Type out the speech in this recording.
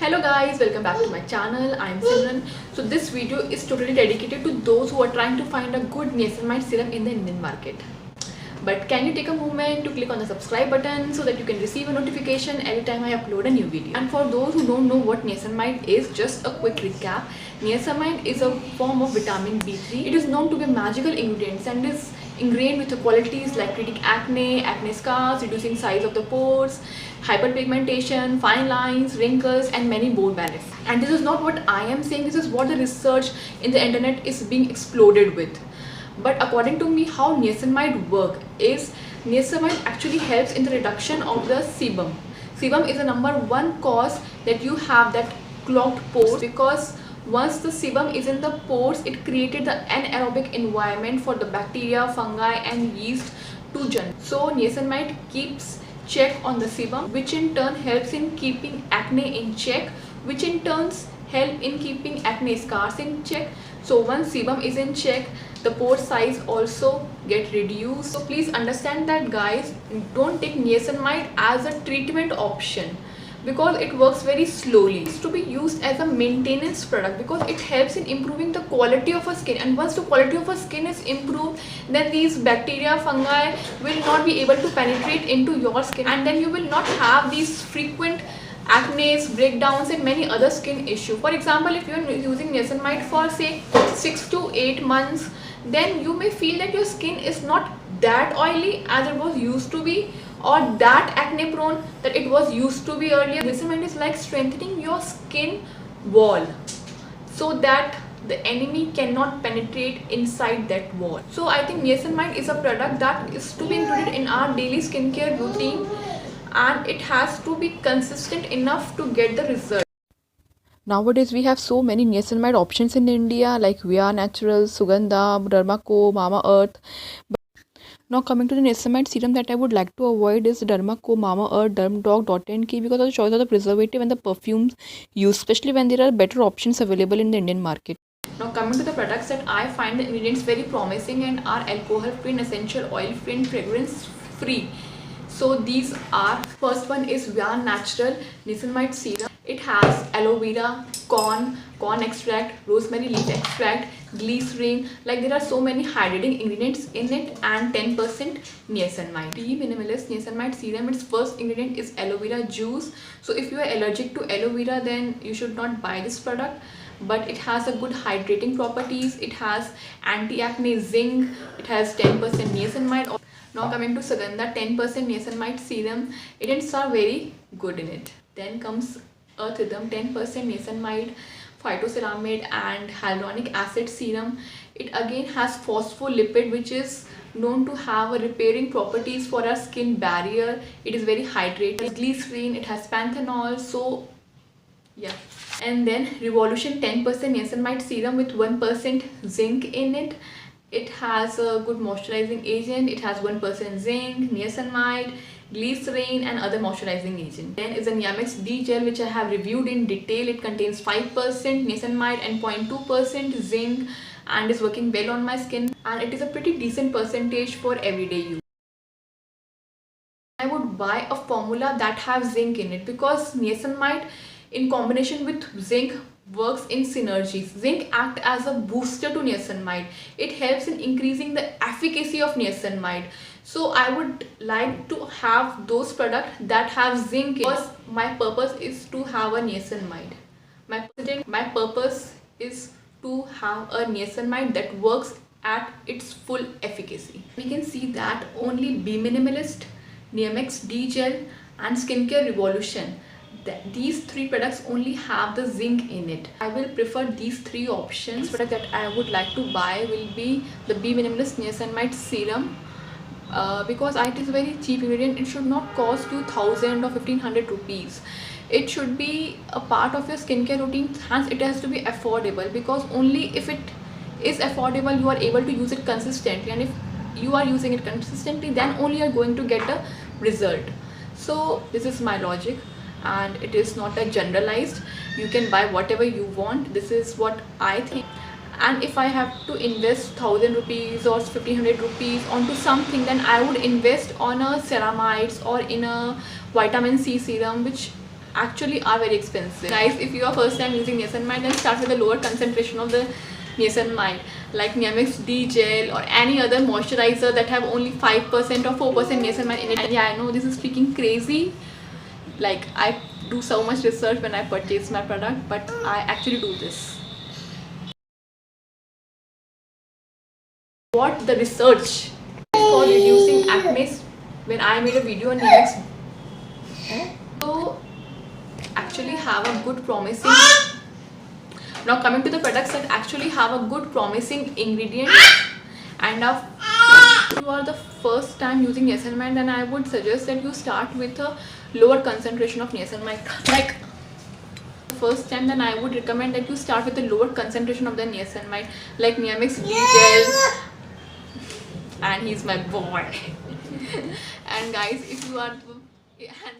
Hello guys, welcome back to my channel. I am Simran. So this video is totally dedicated to those who are trying to find a good niacinamide serum in the Indian market. But can you take a moment to click on the subscribe button so that you can receive a notification every time I upload a new video. And for those who don't know what niacinamide is, just a quick recap. Niacinamide is a form of vitamin B3. It is known to be a magical ingredient and is ingrained with the qualities like treating acne, acne scars, reducing size of the pores, hyperpigmentation, fine lines, wrinkles, and many more benefits. And this is not what I am saying, this is what the research in the internet is being exploded with. But according to me, how niacinamide work is niacinamide actually helps in the reduction of the sebum. Sebum is the number one cause that you have that clogged pores, because once the sebum is in the pores, it created the anaerobic environment for the bacteria, fungi and yeast to generate. So niacinamide keeps check on the sebum, which in turn helps in keeping acne in check, which in turns help in keeping acne scars in check. So once sebum is in check, the pore size also get reduced. So please understand that guys, don't take niacinamide as a treatment option because it works very slowly. It's to be used as a maintenance product because it helps in improving the quality of our skin, and once the quality of our skin is improved, then these bacteria, fungi will not be able to penetrate into your skin, and then you will not have these frequent acne, breakdowns and many other skin issues. For example, if you are using niacinamide for say 6 to 8 months, then you may feel that your skin is not that oily as it was used to be, or that acne prone that it was used to be earlier. Niacinamide is like strengthening your skin wall so that the enemy cannot penetrate inside that wall. So I think niacinamide is a product that is to be included in our daily skincare routine, and it has to be consistent enough to get the result. Nowadays, we have so many niacinamide options in India like VR Naturals, Sugandha, Dermaco, Mama Earth. Now coming to the niacinamide serum that I would like to avoid is Dermaco, Mama Earth, Dermdog, Dot & Key because of the choice of the preservative and the perfumes used, especially when there are better options available in the Indian market. Now coming to the products that I find the ingredients very promising and are alcohol free and essential oil free and fragrance free. So these are, first one is VR Natural Niacinamide Serum. It has aloe vera, corn extract, rosemary leaf extract, glycerin. Like there are so many hydrating ingredients in it, and 10% niacinamide. Be Minimalist Niacinamide Serum, its first ingredient is aloe vera juice. So if you are allergic to aloe vera, then you should not buy this product. But it has a good hydrating properties. It has anti-acne zinc. It has 10% niacinamide. Now coming to Sugandha 10% niacinamide serum, ingredients are very good in it. Then comes Earth Rhythm 10% niacinamide, phytoceramide and hyaluronic acid serum. It again has phospholipid, which is known to have a repairing properties for our skin barrier. It is very hydrating. Glycerin, it has panthenol. So yeah. And then Revolution 10% niacinamide serum with 1% zinc in it. It has a good moisturizing agent. It has 1% zinc, niacinamide, glycerin and other moisturizing agent. Then is a Niamex D gel, which I have reviewed in detail. It contains 5% niacinamide and 0.2% zinc and is working well on my skin, and it is a pretty decent percentage for everyday use. I would buy a formula that has zinc in it because niacinamide in combination with zinc works in synergies. Zinc acts as a booster to niacinamide. It helps in increasing the efficacy of niacinamide. So I would like to have those products that have zinc in it because my purpose is to have a niacinamide. My purpose is to have a niacinamide that works at its full efficacy. We can see that only Be Minimalist, Niamex D gel and Skincare Revolution, these three products only have the zinc in it. I will prefer these three options. The product that I would like to buy will be the Be Minimalist Niacinamide Serum because it is a very cheap ingredient. It should not cost you 1000 or 1500 rupees. It should be a part of your skincare routine, hence it has to be affordable, because only if it is affordable you are able to use it consistently, and if you are using it consistently then only you are going to get a result. So this is my logic, and it is not a generalized. You can buy whatever you want. This is what I think. And if I have to invest 1000 rupees or 1500 rupees onto something, then I would invest on a ceramides or in a vitamin C serum, which actually are very expensive. Guys, if you are first time using niacinamide, then start with a lower concentration of the niacinamide, like Neomyx D gel or any other moisturizer that have only 5% or 4% niacinamide in it. And yeah, I know this is freaking crazy. Like, I do so much research when I purchase my product, but I actually do this. What the research for reducing acne, when I made a video on Neomyx, so actually have a good promising. Now coming to the products that actually have a good promising ingredient, and if you are the first time using niacinamide, then I would suggest that you start with a lower concentration of niacinamide. Like first time, then I would recommend that you start with a lower concentration of the niacinamide, like Neomyx D gel, and he's my boy. And guys, if you are, and